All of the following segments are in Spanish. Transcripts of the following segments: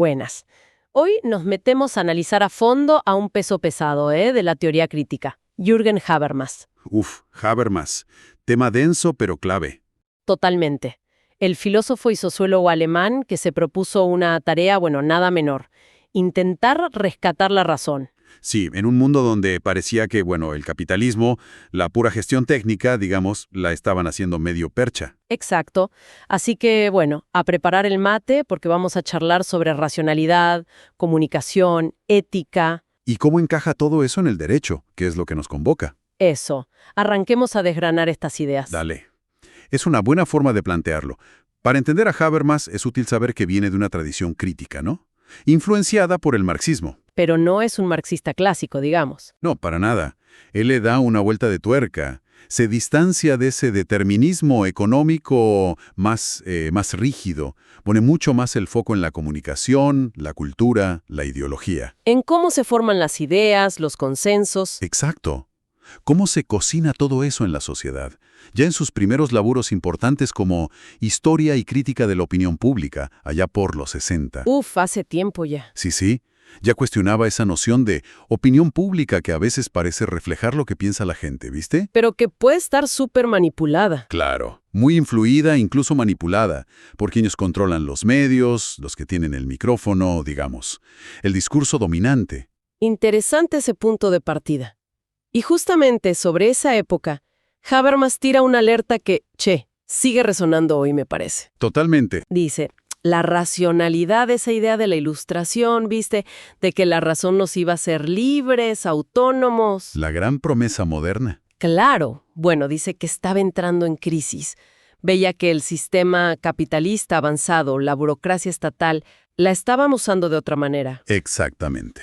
Buenas. Hoy nos metemos a analizar a fondo a un peso pesado, de la teoría crítica, Jürgen Habermas. Habermas. Tema denso pero clave. Totalmente. El filósofo y sociólogo alemán que se propuso una tarea, nada menor: intentar rescatar la razón. Sí, en un mundo donde parecía que, el capitalismo, la pura gestión técnica, digamos, la estaban haciendo medio percha. Exacto. Así que, a preparar el mate porque vamos a charlar sobre racionalidad, comunicación, ética. ¿Y cómo encaja todo eso en el derecho, que es lo que nos convoca? Eso. Arranquemos a desgranar estas ideas. Dale. Es una buena forma de plantearlo. Para entender a Habermas es útil saber que viene de una tradición crítica, ¿no? Influenciada por el marxismo. Pero no es un marxista clásico, digamos. No, para nada. Él le da una vuelta de tuerca. Se distancia de ese determinismo económico más rígido. Pone mucho más el foco en la comunicación, la cultura, la ideología. En cómo se forman las ideas, los consensos. Exacto. ¿Cómo se cocina todo eso en la sociedad? Ya en sus primeros laburos importantes como Historia y Crítica de la Opinión Pública, allá por los 60. Hace tiempo ya. Sí. Ya cuestionaba esa noción de opinión pública que a veces parece reflejar lo que piensa la gente, ¿viste? Pero que puede estar súper manipulada. Claro, muy influida, incluso manipulada, por quienes controlan los medios, los que tienen el micrófono, digamos. El discurso dominante. Interesante ese punto de partida. Y justamente sobre esa época, Habermas tira una alerta que, sigue resonando hoy, me parece. Totalmente. Dice: la racionalidad, esa idea de la ilustración, ¿viste? De que la razón nos iba a hacer libres, autónomos. La gran promesa moderna. Claro. Dice que estaba entrando en crisis. Veía que el sistema capitalista avanzado, la burocracia estatal, la estaban usando de otra manera. Exactamente.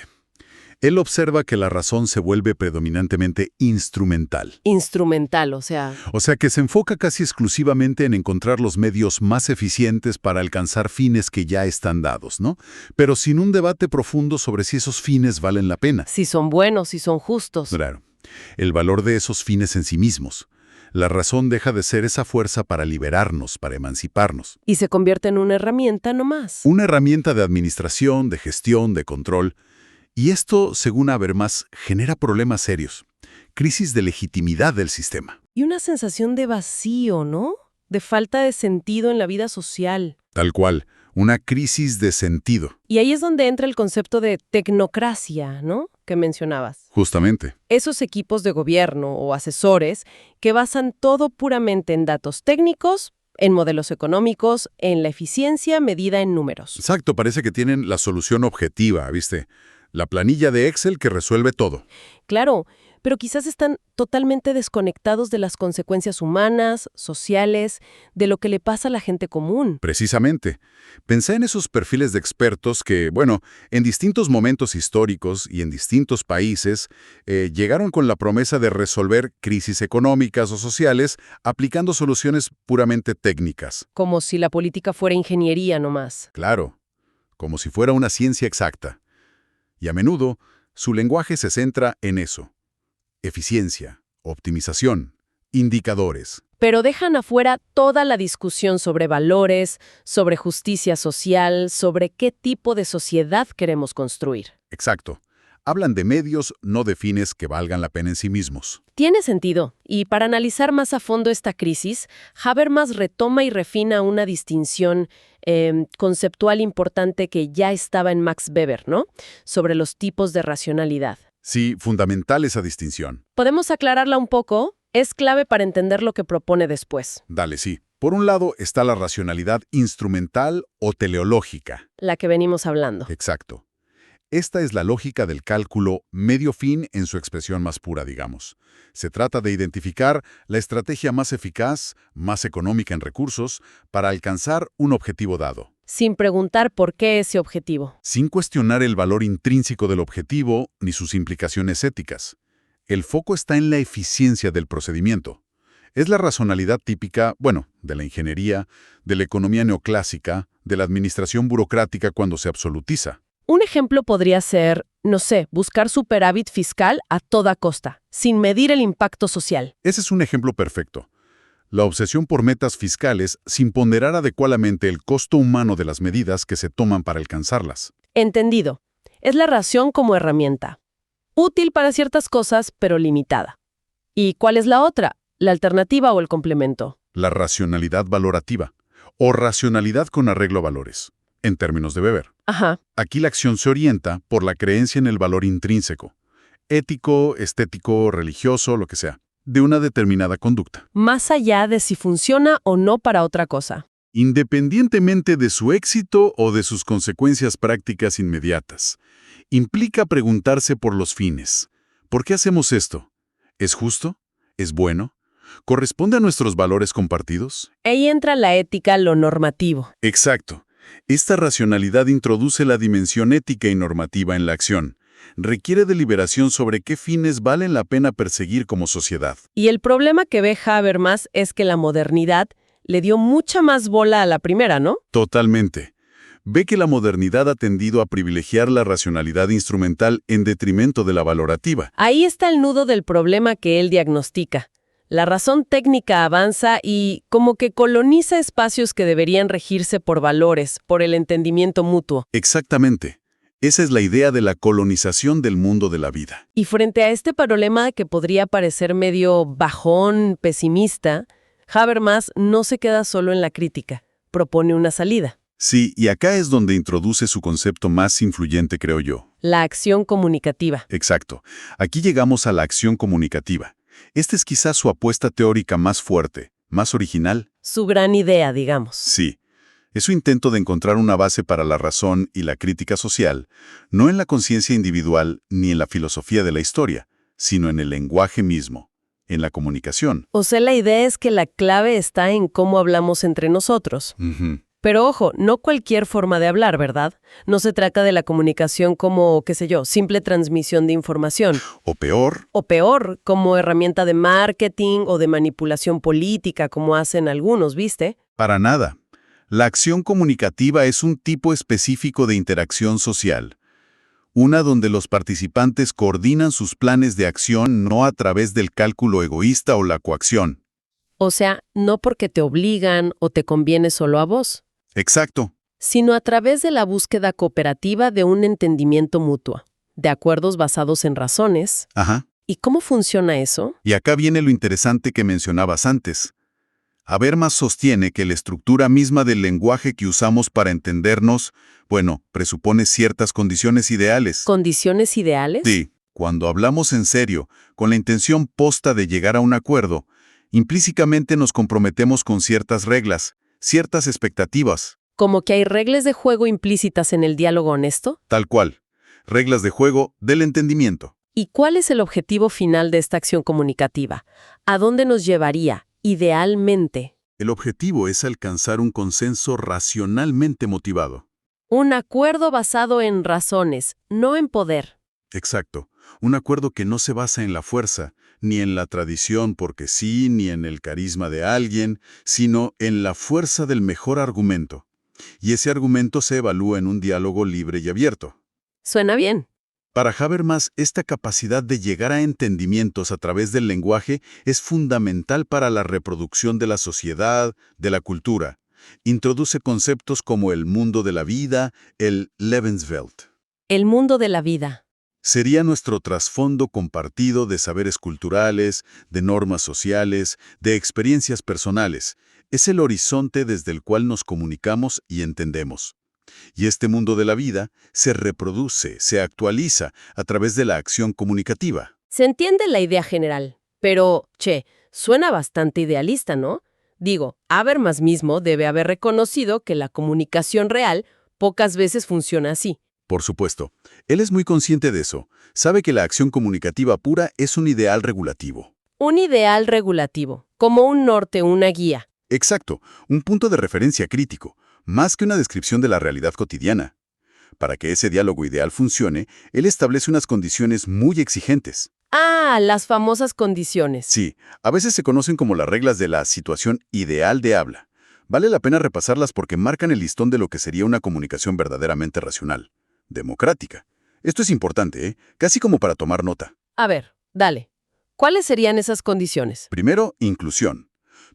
Él observa que la razón se vuelve predominantemente instrumental. Instrumental, o sea... O sea que se enfoca casi exclusivamente en encontrar los medios más eficientes para alcanzar fines que ya están dados, ¿no? Pero sin un debate profundo sobre si esos fines valen la pena. Si son buenos, si son justos. Claro. El valor de esos fines en sí mismos. La razón deja de ser esa fuerza para liberarnos, para emanciparnos. Y se convierte en una herramienta nomás. Una herramienta de administración, de gestión, de control. Y esto, según Habermas, genera problemas serios. Crisis de legitimidad del sistema. Y una sensación de vacío, ¿no? De falta de sentido en la vida social. Tal cual, una crisis de sentido. Y ahí es donde entra el concepto de tecnocracia, ¿no? Que mencionabas. Justamente. Esos equipos de gobierno o asesores que basan todo puramente en datos técnicos, en modelos económicos, en la eficiencia medida en números. Exacto, parece que tienen la solución objetiva, ¿viste? La planilla de Excel que resuelve todo. Claro, pero quizás están totalmente desconectados de las consecuencias humanas, sociales, de lo que le pasa a la gente común. Precisamente. Pensé en esos perfiles de expertos que, en distintos momentos históricos y en distintos países, llegaron con la promesa de resolver crisis económicas o sociales aplicando soluciones puramente técnicas. Como si la política fuera ingeniería nomás. Claro, como si fuera una ciencia exacta. Y a menudo, su lenguaje se centra en eso. Eficiencia, optimización, indicadores. Pero dejan afuera toda la discusión sobre valores, sobre justicia social, sobre qué tipo de sociedad queremos construir. Exacto. Hablan de medios, no de fines que valgan la pena en sí mismos. Tiene sentido. Y para analizar más a fondo esta crisis, Habermas retoma y refina una distinción conceptual importante que ya estaba en Max Weber, ¿no? Sobre los tipos de racionalidad. Sí, fundamental esa distinción. ¿Podemos aclararla un poco? Es clave para entender lo que propone después. Dale, sí. Por un lado está la racionalidad instrumental o teleológica. La que venimos hablando. Exacto. Esta es la lógica del cálculo medio fin en su expresión más pura, digamos. Se trata de identificar la estrategia más eficaz, más económica en recursos, para alcanzar un objetivo dado. Sin preguntar por qué ese objetivo. Sin cuestionar el valor intrínseco del objetivo ni sus implicaciones éticas. El foco está en la eficiencia del procedimiento. Es la racionalidad típica, de la ingeniería, de la economía neoclásica, de la administración burocrática cuando se absolutiza. Un ejemplo podría ser, buscar superávit fiscal a toda costa, sin medir el impacto social. Ese es un ejemplo perfecto. La obsesión por metas fiscales sin ponderar adecuadamente el costo humano de las medidas que se toman para alcanzarlas. Entendido. Es la ración como herramienta. Útil para ciertas cosas, pero limitada. ¿Y cuál es la otra? ¿La alternativa o el complemento? La racionalidad valorativa, o racionalidad con arreglo a valores, en términos de Weber. Ajá. Aquí la acción se orienta por la creencia en el valor intrínseco, ético, estético, religioso, lo que sea, de una determinada conducta, Más allá de si funciona o no para otra cosa. independientemente de su éxito o de sus consecuencias prácticas inmediatas. Implica preguntarse por los fines. ¿Por qué hacemos esto? ¿Es justo? ¿Es bueno? ¿Corresponde a nuestros valores compartidos? Ahí entra la ética, lo normativo. Exacto. Esta racionalidad introduce la dimensión ética y normativa en la acción. Requiere deliberación sobre qué fines valen la pena perseguir como sociedad. Y el problema que ve Habermas es que la modernidad le dio mucha más bola a la primera, ¿no? Totalmente. Ve que la modernidad ha tendido a privilegiar la racionalidad instrumental en detrimento de la valorativa. Ahí está el nudo del problema que él diagnostica. La razón técnica avanza y como que coloniza espacios que deberían regirse por valores, por el entendimiento mutuo. Exactamente. Esa es la idea de la colonización del mundo de la vida. Y frente a este problema que podría parecer medio bajón, pesimista, Habermas no se queda solo en la crítica, propone una salida. Sí, y acá es donde introduce su concepto más influyente, creo yo. La acción comunicativa. Exacto. Aquí llegamos a la acción comunicativa. Esta es quizás su apuesta teórica más fuerte, más original. Su gran idea, digamos. Sí. Es su intento de encontrar una base para la razón y la crítica social, no en la conciencia individual ni en la filosofía de la historia, sino en el lenguaje mismo, en la comunicación. O sea, la idea es que la clave está en cómo hablamos entre nosotros. Ujú. Pero ojo, no cualquier forma de hablar, ¿verdad? No se trata de la comunicación como, qué sé yo, simple transmisión de información. O peor, O peor, como herramienta de marketing o de manipulación política, como hacen algunos, ¿viste? para nada. La acción comunicativa es un tipo específico de interacción social. Una donde los participantes coordinan sus planes de acción no a través del cálculo egoísta o la coacción. O sea, no porque te obligan o te conviene solo a vos, Exacto. sino a través de la búsqueda cooperativa de un entendimiento mutuo, de acuerdos basados en razones. Ajá. ¿Y cómo funciona eso? Y acá viene lo interesante que mencionabas antes. Habermas sostiene que la estructura misma del lenguaje que usamos para entendernos, presupone ciertas condiciones ideales. ¿Condiciones ideales? Sí, cuando hablamos en serio, con la intención posta de llegar a un acuerdo, implícitamente nos comprometemos con ciertas reglas, ciertas expectativas, ¿Como que hay reglas de juego implícitas en el diálogo honesto? tal cual. Reglas de juego del entendimiento. ¿Y cuál es el objetivo final de esta acción comunicativa? ¿A dónde nos llevaría, idealmente? El objetivo es alcanzar un consenso racionalmente motivado. Un acuerdo basado en razones, no en poder. Exacto. Un acuerdo que no se basa en la fuerza, ni en la tradición porque sí, ni en el carisma de alguien, sino en la fuerza del mejor argumento. Y ese argumento se evalúa en un diálogo libre y abierto. Suena bien. Para Habermas, esta capacidad de llegar a entendimientos a través del lenguaje es fundamental para la reproducción de la sociedad, de la cultura. Introduce conceptos como el mundo de la vida, el Lebenswelt. El mundo de la vida. Sería nuestro trasfondo compartido de saberes culturales, de normas sociales, de experiencias personales. Es el horizonte desde el cual nos comunicamos y entendemos. Y este mundo de la vida se reproduce, se actualiza a través de la acción comunicativa. Se entiende la idea general, pero, suena bastante idealista, ¿no? Digo, Habermas mismo debe haber reconocido que la comunicación real pocas veces funciona así. Por supuesto, él es muy consciente de eso. Sabe que la acción comunicativa pura es un ideal regulativo. Un ideal regulativo, como un norte, una guía. Exacto, un punto de referencia crítico, más que una descripción de la realidad cotidiana. Para que ese diálogo ideal funcione, él establece unas condiciones muy exigentes. Ah, las famosas condiciones. Sí, a veces se conocen como las reglas de la situación ideal de habla. Vale la pena repasarlas porque marcan el listón de lo que sería una comunicación verdaderamente racional, democrática. Esto es importante, casi como para tomar nota. A ver, dale. ¿Cuáles serían esas condiciones? Primero, inclusión.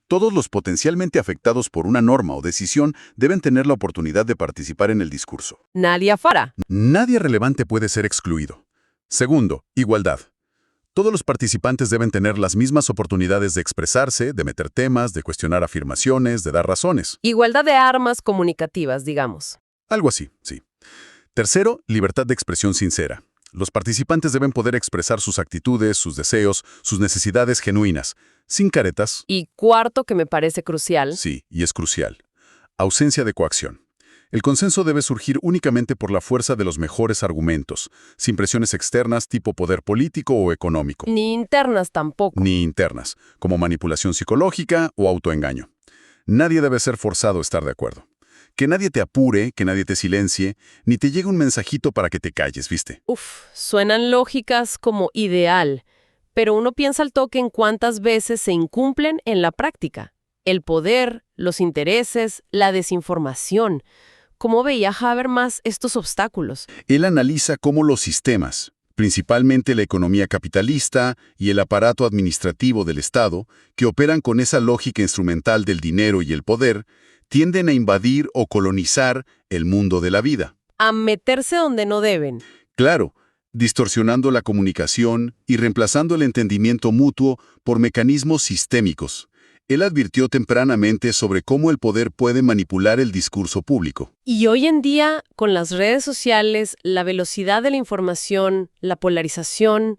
Todos los potencialmente afectados por una norma o decisión deben tener la oportunidad de participar en el discurso. Nadie afuera. Nadie relevante puede ser excluido. Segundo, igualdad. Todos los participantes deben tener las mismas oportunidades de expresarse, de meter temas, de cuestionar afirmaciones, de dar razones. Igualdad de armas comunicativas, digamos. Algo así, sí. Tercero, libertad de expresión sincera. Los participantes deben poder expresar sus actitudes, sus deseos, sus necesidades genuinas, sin caretas. Y cuarto, que me parece crucial. Sí, y es crucial. Ausencia de coacción. El consenso debe surgir únicamente por la fuerza de los mejores argumentos, sin presiones externas tipo poder político o económico. Ni internas tampoco. Ni internas, como manipulación psicológica o autoengaño. Nadie debe ser forzado a estar de acuerdo. Que nadie te apure, que nadie te silencie, ni te llegue un mensajito para que te calles, ¿viste? Suenan lógicas como ideal, pero uno piensa al toque en cuántas veces se incumplen en la práctica. El poder, los intereses, la desinformación. ¿Cómo veía Habermas estos obstáculos? Él analiza cómo los sistemas, principalmente la economía capitalista y el aparato administrativo del Estado, que operan con esa lógica instrumental del dinero y el poder, tienden a invadir o colonizar el mundo de la vida. A meterse donde no deben. Claro, distorsionando la comunicación y reemplazando el entendimiento mutuo por mecanismos sistémicos. Él advirtió tempranamente sobre cómo el poder puede manipular el discurso público. Y hoy en día, con las redes sociales, la velocidad de la información, la polarización,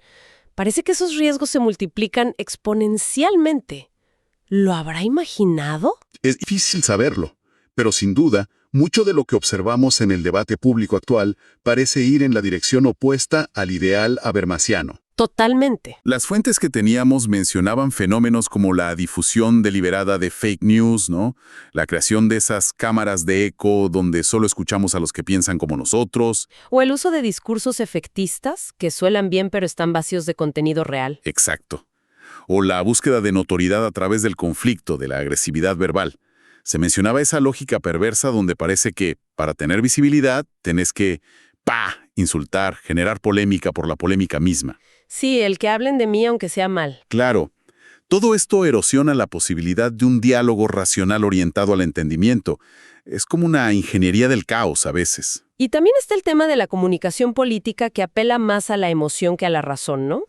parece que esos riesgos se multiplican exponencialmente. ¿Lo habrá imaginado? Es difícil saberlo, pero sin duda, mucho de lo que observamos en el debate público actual parece ir en la dirección opuesta al ideal habermasiano. Totalmente. Las fuentes que teníamos mencionaban fenómenos como la difusión deliberada de fake news, ¿no? La creación de esas cámaras de eco donde solo escuchamos a los que piensan como nosotros. O el uso de discursos efectistas, que suenan bien pero están vacíos de contenido real. Exacto. O la búsqueda de notoriedad a través del conflicto, de la agresividad verbal. Se mencionaba esa lógica perversa donde parece que, para tener visibilidad, tenés que, insultar, generar polémica por la polémica misma. Sí, el que hablen de mí aunque sea mal. Claro. Todo esto erosiona la posibilidad de un diálogo racional orientado al entendimiento. Es como una ingeniería del caos a veces. Y también está el tema de la comunicación política que apela más a la emoción que a la razón, ¿no?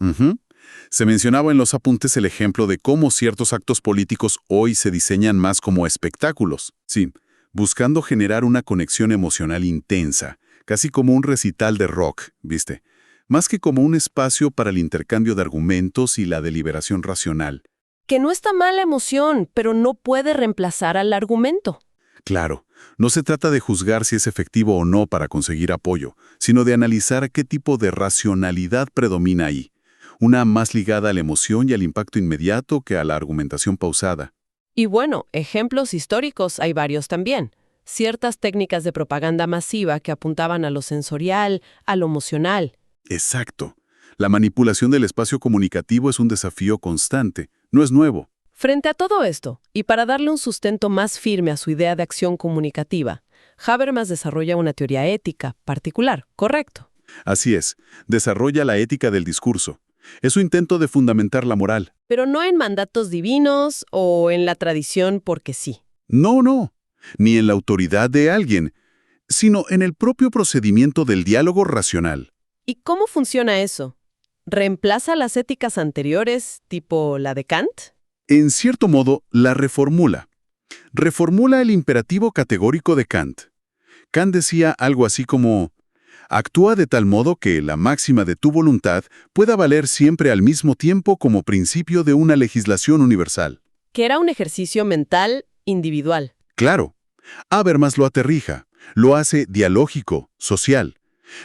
Se mencionaba en los apuntes el ejemplo de cómo ciertos actos políticos hoy se diseñan más como espectáculos. Sí, buscando generar una conexión emocional intensa, casi como un recital de rock, ¿viste? Más que como un espacio para el intercambio de argumentos y la deliberación racional. Que no está mal la emoción, pero no puede reemplazar al argumento. Claro, no se trata de juzgar si es efectivo o no para conseguir apoyo, sino de analizar qué tipo de racionalidad predomina ahí. Una más ligada a la emoción y al impacto inmediato que a la argumentación pausada. Y bueno, ejemplos históricos hay varios también. Ciertas técnicas de propaganda masiva que apuntaban a lo sensorial, a lo emocional. Exacto. La manipulación del espacio comunicativo es un desafío constante, no es nuevo. Frente a todo esto, y para darle un sustento más firme a su idea de acción comunicativa, Habermas desarrolla una teoría ética particular, ¿correcto? Así es, desarrolla la ética del discurso. Es su intento de fundamentar la moral. Pero no en mandatos divinos o en la tradición porque sí. No, ni en la autoridad de alguien, sino en el propio procedimiento del diálogo racional. ¿Y cómo funciona eso? ¿Reemplaza las éticas anteriores, tipo la de Kant? En cierto modo, la reformula. Reformula el imperativo categórico de Kant. Kant decía algo así como: actúa de tal modo que la máxima de tu voluntad pueda valer siempre al mismo tiempo como principio de una legislación universal. Que era un ejercicio mental individual. Claro. Habermas lo aterrija, lo hace dialógico, social.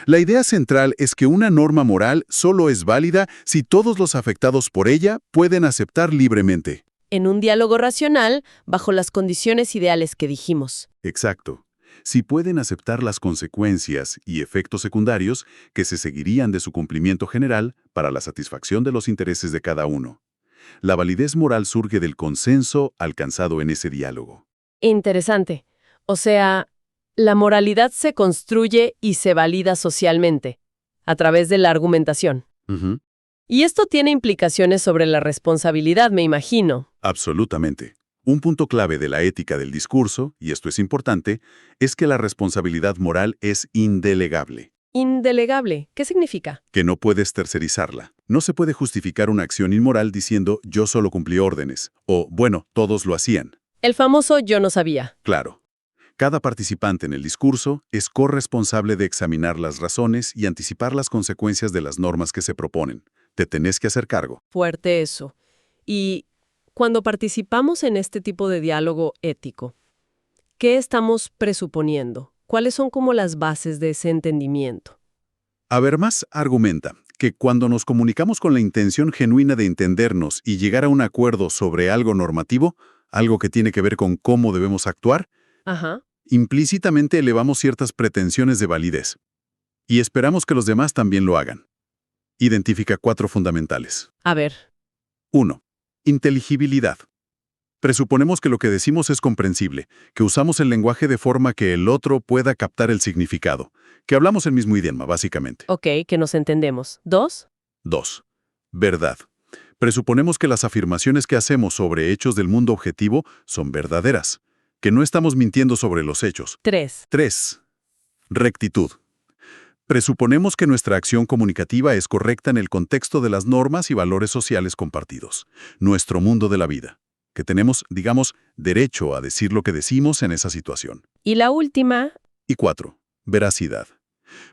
La idea central es que una norma moral solo es válida si todos los afectados por ella pueden aceptar libremente. En un diálogo racional, bajo las condiciones ideales que dijimos. Exacto. Si pueden aceptar las consecuencias y efectos secundarios que se seguirían de su cumplimiento general para la satisfacción de los intereses de cada uno. La validez moral surge del consenso alcanzado en ese diálogo. Interesante. O sea, la moralidad se construye y se valida socialmente, a través de la argumentación. Y esto tiene implicaciones sobre la responsabilidad, me imagino. Absolutamente. Un punto clave de la ética del discurso, y esto es importante, es que la responsabilidad moral es indelegable, Indelegable. ¿Qué significa? que no puedes tercerizarla. No se puede justificar una acción inmoral diciendo yo solo cumplí órdenes, o bueno, todos lo hacían. El famoso yo no sabía. Claro. Cada participante en el discurso es corresponsable de examinar las razones y anticipar las consecuencias de las normas que se proponen. Te tenés que hacer cargo. Fuerte eso. Y cuando participamos en este tipo de diálogo ético, ¿qué estamos presuponiendo? ¿Cuáles son como las bases de ese entendimiento? Habermas argumenta que cuando nos comunicamos con la intención genuina de entendernos y llegar a un acuerdo sobre algo normativo, algo que tiene que ver con cómo debemos actuar, Ajá. implícitamente elevamos ciertas pretensiones de validez. Y esperamos que los demás también lo hagan. Identifica 4 fundamentales. A ver. 1. Inteligibilidad. Presuponemos que lo que decimos es comprensible, que usamos el lenguaje de forma que el otro pueda captar el significado, que hablamos el mismo idioma, básicamente. Ok, que nos entendemos. 2. 2. Verdad. Presuponemos que las afirmaciones que hacemos sobre hechos del mundo objetivo son verdaderas, que no estamos mintiendo sobre los hechos. 3. 3. Rectitud. Presuponemos que nuestra acción comunicativa es correcta en el contexto de las normas y valores sociales compartidos, nuestro mundo de la vida, que tenemos, digamos, derecho a decir lo que decimos en esa situación. Y la última. Y 4. Veracidad.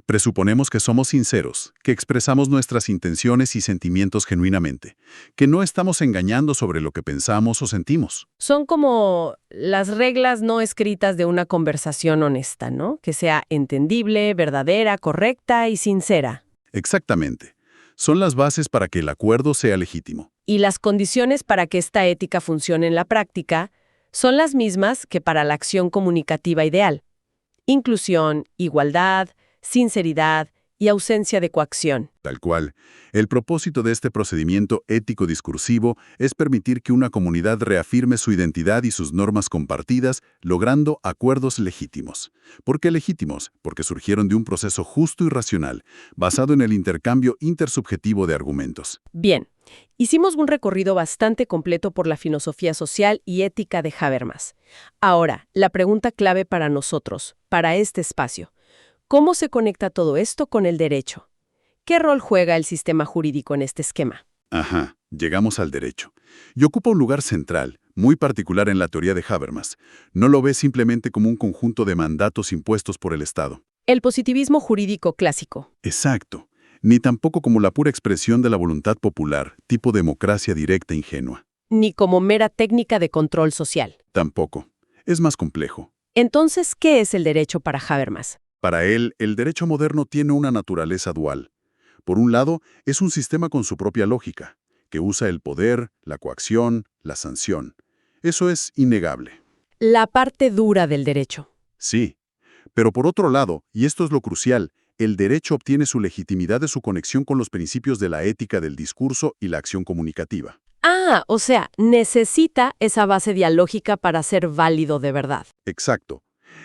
Presuponemos que somos sinceros, que expresamos nuestras intenciones y sentimientos genuinamente, que no estamos engañando sobre lo que pensamos o sentimos. Son como las reglas no escritas de una conversación honesta, ¿no? Que sea entendible, verdadera, correcta y sincera. Exactamente. Son las bases para que el acuerdo sea legítimo. Y las condiciones para que esta ética funcione en la práctica son las mismas que para la acción comunicativa ideal. Inclusión, igualdad, sinceridad y ausencia de coacción. Tal cual. El propósito de este procedimiento ético-discursivo es permitir que una comunidad reafirme su identidad y sus normas compartidas, logrando acuerdos legítimos. ¿Por qué legítimos? Porque surgieron de un proceso justo y racional, basado en el intercambio intersubjetivo de argumentos. Bien, hicimos un recorrido bastante completo por la filosofía social y ética de Habermas. Ahora, la pregunta clave para nosotros, para este espacio. ¿Cómo se conecta todo esto con el derecho? ¿Qué rol juega el sistema jurídico en este esquema? Ajá, llegamos al derecho. Y ocupa un lugar central, muy particular en la teoría de Habermas. No lo ve simplemente como un conjunto de mandatos impuestos por el Estado. El positivismo jurídico clásico. Exacto. Ni tampoco como la pura expresión de la voluntad popular, tipo democracia directa e ingenua. Ni como mera técnica de control social. Tampoco. Es más complejo. Entonces, ¿qué es el derecho para Habermas? Para él, el derecho moderno tiene una naturaleza dual. Por un lado, es un sistema con su propia lógica, que usa el poder, la coacción, la sanción. Eso es innegable. La parte dura del derecho. Sí. Pero por otro lado, y esto es lo crucial, el derecho obtiene su legitimidad de su conexión con los principios de la ética del discurso y la acción comunicativa. Ah, o sea, necesita esa base dialógica para ser válido de verdad. Exacto.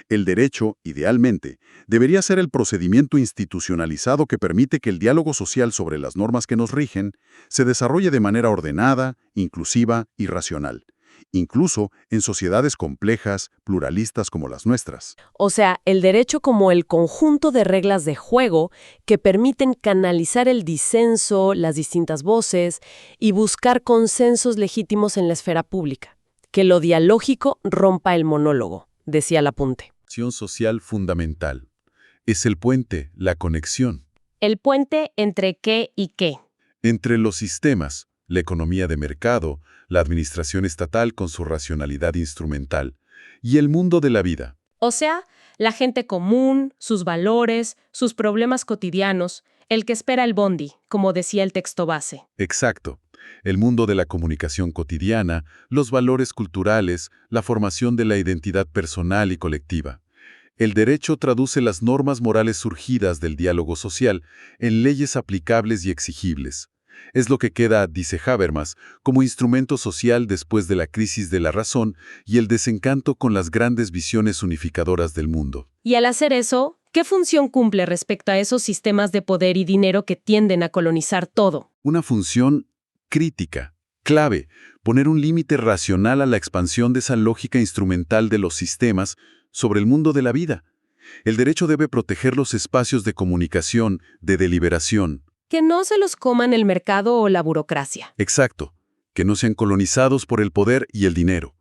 El derecho, idealmente, debería ser el procedimiento institucionalizado que permite que el diálogo social sobre las normas que nos rigen se desarrolle de manera ordenada, inclusiva y racional, incluso en sociedades complejas, pluralistas como las nuestras. O sea, el derecho como el conjunto de reglas de juego que permiten canalizar el disenso, las distintas voces y buscar consensos legítimos en la esfera pública. Que lo dialógico rompa el monólogo, decía el apunte. Acción social fundamental. Es el puente, la conexión. ¿El puente entre qué y qué? Entre los sistemas, la economía de mercado, la administración estatal con su racionalidad instrumental, y el mundo de la vida. O sea, la gente común, sus valores, sus problemas cotidianos, el que espera el bondi, como decía el texto base. Exacto. El mundo de la comunicación cotidiana, los valores culturales, la formación de la identidad personal y colectiva. El derecho traduce las normas morales surgidas del diálogo social en leyes aplicables y exigibles. Es lo que queda, dice Habermas, como instrumento social después de la crisis de la razón y el desencanto con las grandes visiones unificadoras del mundo. Y al hacer eso, ¿qué función cumple respecto a esos sistemas de poder y dinero que tienden a colonizar todo? Una función crítica, clave, poner un límite racional a la expansión de esa lógica instrumental de los sistemas sobre el mundo de la vida. El derecho debe proteger los espacios de comunicación, de deliberación. Que no se los coman el mercado o la burocracia. Exacto, que no sean colonizados por el poder y el dinero.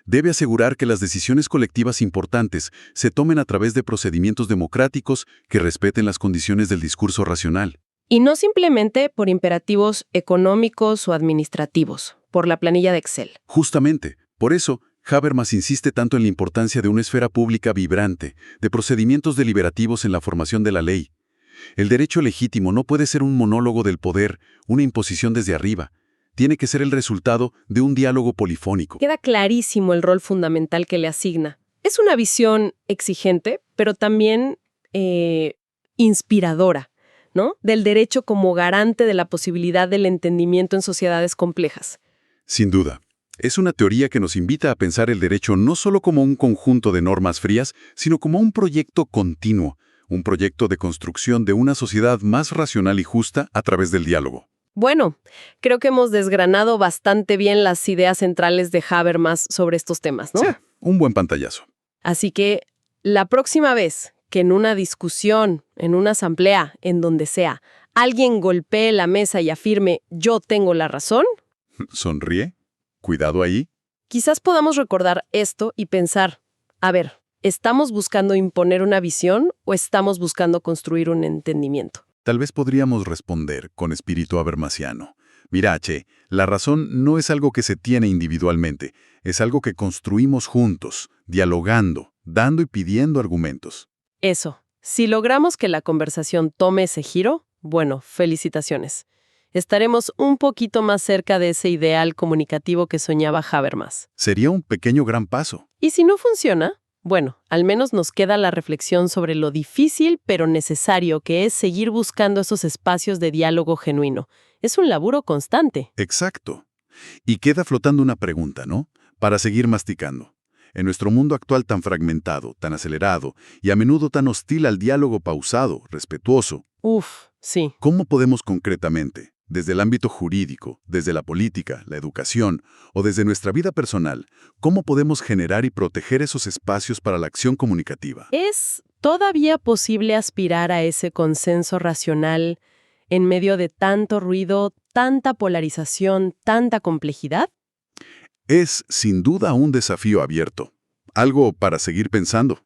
Debe asegurar que las decisiones colectivas importantes se tomen a través de procedimientos democráticos que respeten las condiciones del discurso racional. Y no simplemente por imperativos económicos o administrativos, por la planilla de Excel. Justamente, por eso, Habermas insiste tanto en la importancia de una esfera pública vibrante, de procedimientos deliberativos en la formación de la ley. El derecho legítimo no puede ser un monólogo del poder, una imposición desde arriba. Tiene que ser el resultado de un diálogo polifónico. Queda clarísimo el rol fundamental que le asigna. Es una visión exigente, pero también inspiradora, ¿no? Del derecho como garante de la posibilidad del entendimiento en sociedades complejas. Sin duda. Es una teoría que nos invita a pensar el derecho no solo como un conjunto de normas frías, sino como un proyecto continuo, un proyecto de construcción de una sociedad más racional y justa a través del diálogo. Bueno, creo que hemos desgranado bastante bien las ideas centrales de Habermas sobre estos temas, ¿no? Sí, un buen pantallazo. Así que la próxima vez que en una discusión, en una asamblea, en donde sea, alguien golpee la mesa y afirme «yo tengo la razón», Sonríe. Cuidado ahí. quizás podamos recordar esto y pensar, a ver, ¿estamos buscando imponer una visión o estamos buscando construir un entendimiento? Tal vez podríamos responder con espíritu habermasiano. Mira, che, la razón no es algo que se tiene individualmente, es algo que construimos juntos, dialogando, dando y pidiendo argumentos. Eso. Si logramos que la conversación tome ese giro, bueno, felicitaciones. Estaremos un poquito más cerca de ese ideal comunicativo que soñaba Habermas. Sería un pequeño gran paso. Y si no funciona, bueno, al menos nos queda la reflexión sobre lo difícil pero necesario que es seguir buscando esos espacios de diálogo genuino. Es un laburo constante. Exacto. Y queda flotando una pregunta, ¿no? Para seguir masticando. En nuestro mundo actual tan fragmentado, tan acelerado y a menudo tan hostil al diálogo pausado, respetuoso, Uf, sí. ¿cómo podemos concretamente, desde el ámbito jurídico, desde la política, la educación o desde nuestra vida personal, cómo podemos generar y proteger esos espacios para la acción comunicativa? ¿Es todavía posible aspirar a ese consenso racional en medio de tanto ruido, tanta polarización, tanta complejidad? Es, sin duda, un desafío abierto. Algo para seguir pensando.